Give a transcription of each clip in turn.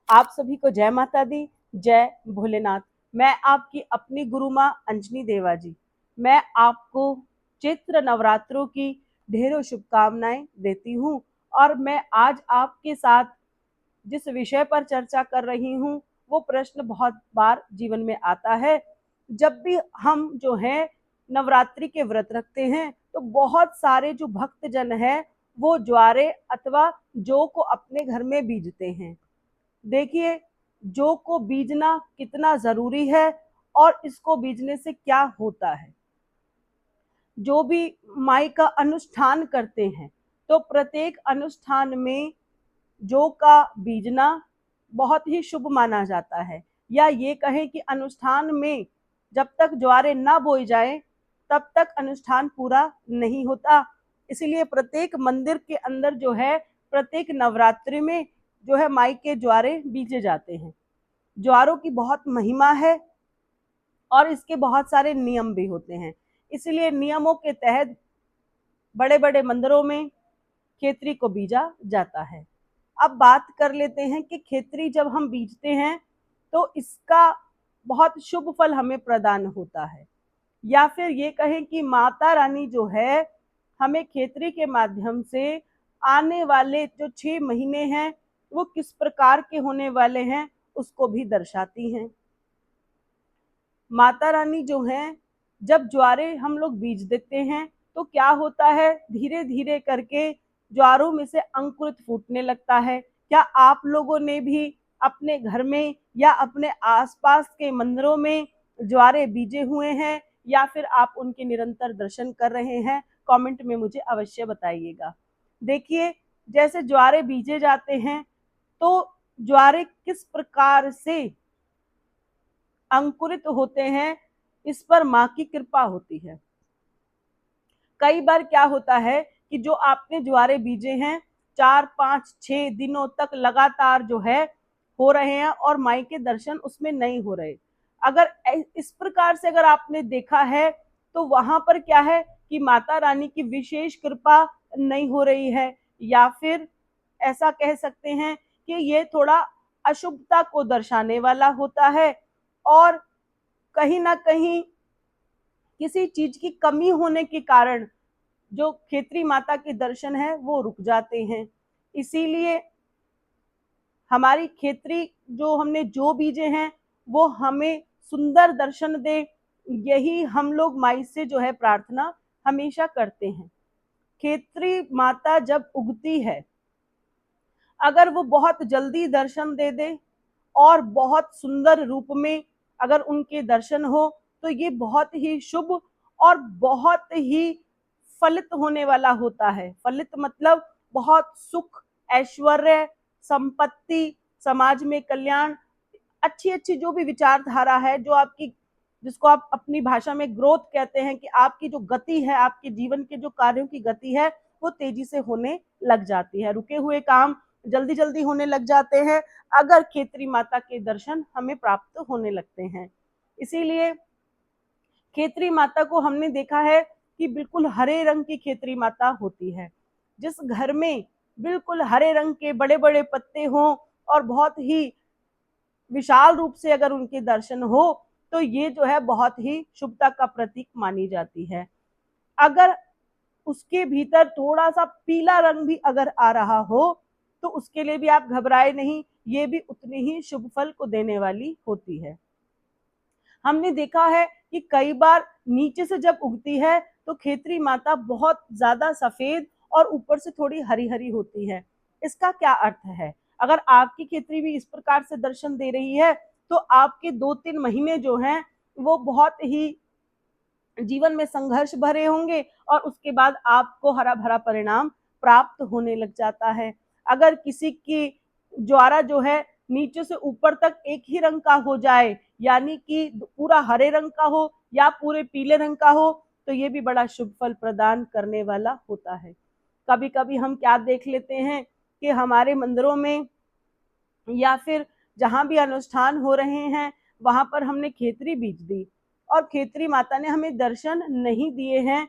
आप सभी को जय माता दी, जय भोलेनाथ। मैं आपकी अपनी गुरु माँ अंजनी देवा जी। मैं आपको चैत्र नवरात्रों की ढेरों शुभकामनाएं देती हूँ। और मैं आज आपके साथ जिस विषय पर चर्चा कर रही हूँ वो प्रश्न बहुत बार जीवन में आता है। जब भी हम जो है नवरात्रि के व्रत रखते हैं तो बहुत सारे जो भक्तजन हैं वो ज्वारे अथवा जौ को अपने घर में बीजते हैं। देखिए, जौ को बीजना कितना जरूरी है और इसको बीजने से क्या होता है। जो भी माई का अनुष्ठान करते हैं तो प्रत्येक अनुष्ठान में जौ का बीजना बहुत ही शुभ माना जाता है। या ये कहें कि अनुष्ठान में जब तक ज्वारे ना बोई जाए तब तक अनुष्ठान पूरा नहीं होता। इसलिए प्रत्येक मंदिर के अंदर जो है प्रत्येक नवरात्रि में जो है माई के ज्वारे बीजे जाते हैं। ज्वारों की बहुत महिमा है और इसके बहुत सारे नियम भी होते हैं। इसलिए नियमों के तहत बड़े बड़े मंदिरों में खेतरी को बीजा जाता है। अब बात कर लेते हैं कि खेतरी जब हम बीजते हैं तो इसका बहुत शुभ फल हमें प्रदान होता है। या फिर ये कहें कि माता रानी जो है हमें खेतरी के माध्यम से आने वाले जो 6 महीने हैं वो किस प्रकार के होने वाले हैं उसको भी दर्शाती हैं। माता रानी जो हैं जब ज्वारे हम लोग बीज देते हैं तो क्या होता है, धीरे धीरे करके ज्वारों में से अंकुरित फूटने लगता है। क्या आप लोगों ने भी अपने घर में या अपने आसपास के मंदिरों में ज्वारे बीजे हुए हैं या फिर आप उनके निरंतर दर्शन कर रहे हैं? कमेंट में मुझे अवश्य बताइएगा। देखिए, जैसे ज्वारे बीजे जाते हैं तो ज्वारे किस प्रकार से अंकुरित होते हैं इस पर माँ की कृपा होती है। कई बार क्या होता है कि जो आपने ज्वारे बीजे हैं 4, 5, 6 दिनों तक लगातार जो है हो रहे हैं और माई के दर्शन उसमें नहीं हो रहे। अगर इस प्रकार से अगर आपने देखा है तो वहां पर क्या है कि माता रानी की विशेष कृपा नहीं हो रही है। या फिर ऐसा कह सकते हैं कि ये थोड़ा अशुभता को दर्शाने वाला होता है और कहीं ना कहीं किसी चीज की कमी होने के कारण जो खेतरी माता के दर्शन है वो रुक जाते हैं। इसीलिए हमारी खेतरी जो हमने जो बीजे हैं वो हमें सुंदर दर्शन दे, यही हम लोग माई से जो है प्रार्थना हमेशा करते हैं। खेतरी माता जब उगती है अगर वो बहुत जल्दी दर्शन दे दे और बहुत सुंदर रूप में अगर उनके दर्शन हो तो ये बहुत ही शुभ और बहुत ही फलित होने वाला होता है। फलित मतलब बहुत सुख, ऐश्वर्य, संपत्ति, समाज में कल्याण, अच्छी अच्छी जो भी विचारधारा है जो आपकी, जिसको आप अपनी भाषा में ग्रोथ कहते हैं कि आपकी जो गति है, आपके जीवन के जो कार्यों की गति है वो तेजी से होने लग जाती है। रुके हुए काम जल्दी जल्दी होने लग जाते हैं अगर खेतरी माता के दर्शन हमें प्राप्त होने लगते हैं। इसीलिए खेतरी माता को हमने देखा है कि बिल्कुल हरे रंग की खेतरी माता होती है। जिस घर में बिल्कुल हरे रंग के बड़े बड़े पत्ते हों और बहुत ही विशाल रूप से अगर उनके दर्शन हो तो ये जो है बहुत ही शुभता का प्रतीक मानी जाती है। अगर उसके भीतर थोड़ा सा पीला रंग भी अगर आ रहा हो तो उसके लिए भी आप घबराए नहीं, ये भी उतनी ही शुभ फल को देने वाली होती है। हमने देखा है कि कई बार नीचे से जब उगती है तो खेतरी माता बहुत ज्यादा सफेद और ऊपर से थोड़ी हरी हरी होती है। इसका क्या अर्थ है? अगर आपकी खेतरी भी इस प्रकार से दर्शन दे रही है तो आपके 2-3 महीने जो हैं वो बहुत ही जीवन में संघर्ष भरे होंगे और उसके बाद आपको हरा भरा परिणाम प्राप्त होने लग जाता है। अगर किसी की ज्वारा जो है नीचे से ऊपर तक एक ही रंग का हो जाए, यानी कि पूरा हरे रंग का हो या पूरे पीले रंग का हो, तो ये भी बड़ा शुभ फल प्रदान करने वाला होता है। कभी कभी हम क्या देख लेते हैं कि हमारे मंदिरों में या फिर जहां भी अनुष्ठान हो रहे हैं वहां पर हमने खेतरी बीज दी और खेतरी माता ने हमें दर्शन नहीं दिए हैं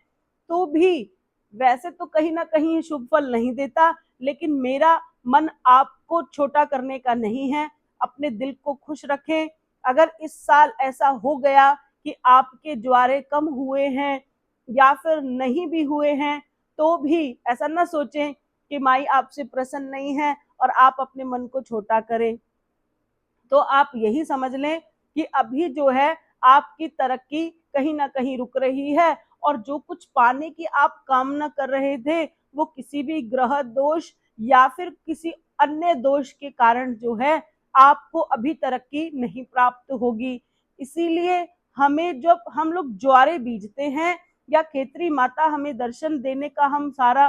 तो भी वैसे तो कहीं ना कहीं शुभ फल नहीं देता, लेकिन मेरा मन आपको छोटा करने का नहीं है। अपने दिल को खुश रखें। अगर इस साल ऐसा हो गया कि आपके ज्वारे कम हुए हैं या फिर नहीं भी हुए हैं, तो भी ऐसा ना सोचें कि माई आपसे प्रसन्न नहीं है और आप अपने मन को छोटा करें। तो आप यही समझ लें कि अभी जो है आपकी तरक्की कहीं ना कहीं रुक रही है, और जो कुछ पाने की आप कामना कर रहे थे वो किसी भी ग्रह दोष या फिर किसी अन्य दोष के कारण जो है आपको अभी तरक्की नहीं प्राप्त होगी। इसीलिए हमें जब हम लोग ज्वारे बीजते हैं या खेतरी माता हमें दर्शन देने का हम सारा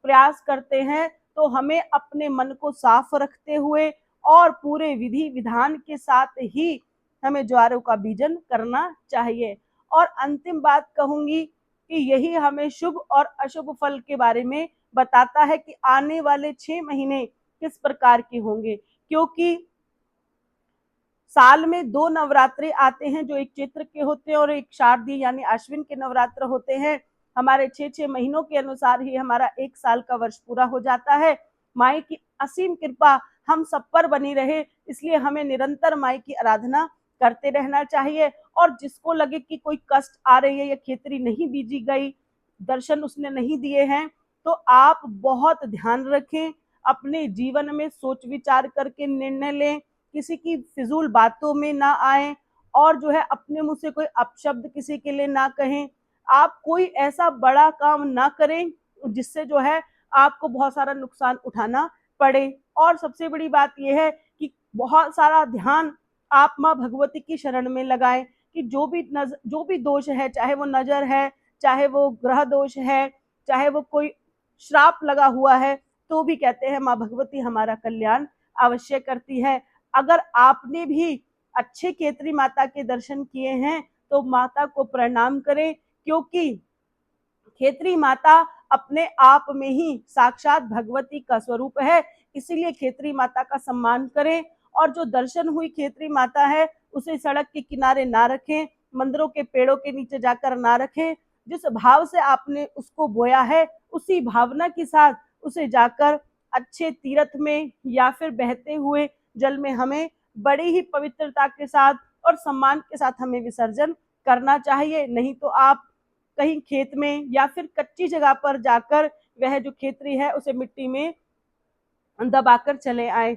प्रयास करते हैं, तो हमें अपने मन को साफ रखते हुए और पूरे विधि विधान के साथ ही हमें ज्वारों का बीजन करना चाहिए। और अंतिम बात कहूंगी कि यही हमें शुभ और अशुभ फल के बारे में बताता है कि आने वाले 6 महीने किस प्रकार के होंगे, क्योंकि साल में 2 नवरात्रे आते हैं जो एक चैत्र के होते हैं और एक शारदीय यानी अश्विन के नवरात्र होते हैं। हमारे 6-6 महीनों के अनुसार ही हमारा 1 साल का वर्ष पूरा हो जाता है। माई की असीम कृपा हम सब पर बनी रहे, इसलिए हमें निरंतर माई की आराधना करते रहना चाहिए। और जिसको लगे कि कोई कष्ट आ रही है या खेतरी नहीं बीजी गई, दर्शन उसने नहीं दिए हैं, तो आप बहुत ध्यान रखें, अपने जीवन में सोच विचार करके निर्णय लें, किसी की फिजूल बातों में ना आए और जो है अपने मुंह से कोई अपशब्द किसी के लिए ना कहें। आप कोई ऐसा बड़ा काम ना करें जिससे जो है आपको बहुत सारा नुकसान उठाना पड़े। और सबसे बड़ी बात यह है कि बहुत सारा ध्यान आप माँ भगवती की शरण में लगाएं कि जो भी दोष है, चाहे वो नजर है, चाहे वो ग्रह दोष है, चाहे वो कोई श्राप लगा हुआ है, तो भी कहते हैं माँ भगवती हमारा कल्याण अवश्य करती है। अगर आपने भी अच्छे खेतरी माता के दर्शन किए हैं तो माता को प्रणाम करें, क्योंकि खेतरी माता अपने आप में ही साक्षात भगवती का स्वरूप है। इसीलिए खेतरी माता का सम्मान करें, और जो दर्शन हुई खेतरी माता है उसे सड़क के किनारे ना रखें, मंदिरों के पेड़ों के नीचे जाकर ना रखें। जिस भाव से आपने उसको बोया है उसी भावना के साथ उसे जाकर अच्छे तीर्थ में या फिर बहते हुए जल में हमें बड़ी ही पवित्रता के साथ और सम्मान के साथ हमें विसर्जन करना चाहिए। नहीं तो आप कहीं खेत में या फिर कच्ची जगह पर जाकर वह जो खेतरी है उसे मिट्टी में दबाकर चले आए।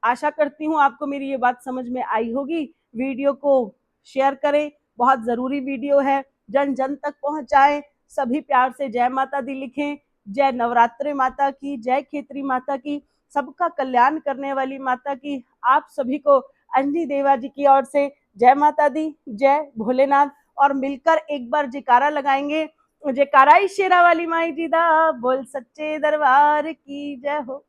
आशा करती हूँ आपको मेरी ये बात समझ में आई होगी। वीडियो को शेयर करें, बहुत जरूरी वीडियो है, जन जन तक पहुंचाएं। सभी प्यार से जय माता दी लिखें। जय नवरात्रि माता की, जय खेतरी माता की, सबका कल्याण करने वाली माता की। आप सभी को अंजनी देवा जी की ओर से जय माता दी, जय भोलेनाथ। और मिलकर एक बार जयकारा लगाएंगे, जयकारा ही शेरा वाली माई जी दा, बोल सच्चे दरबार की जय हो।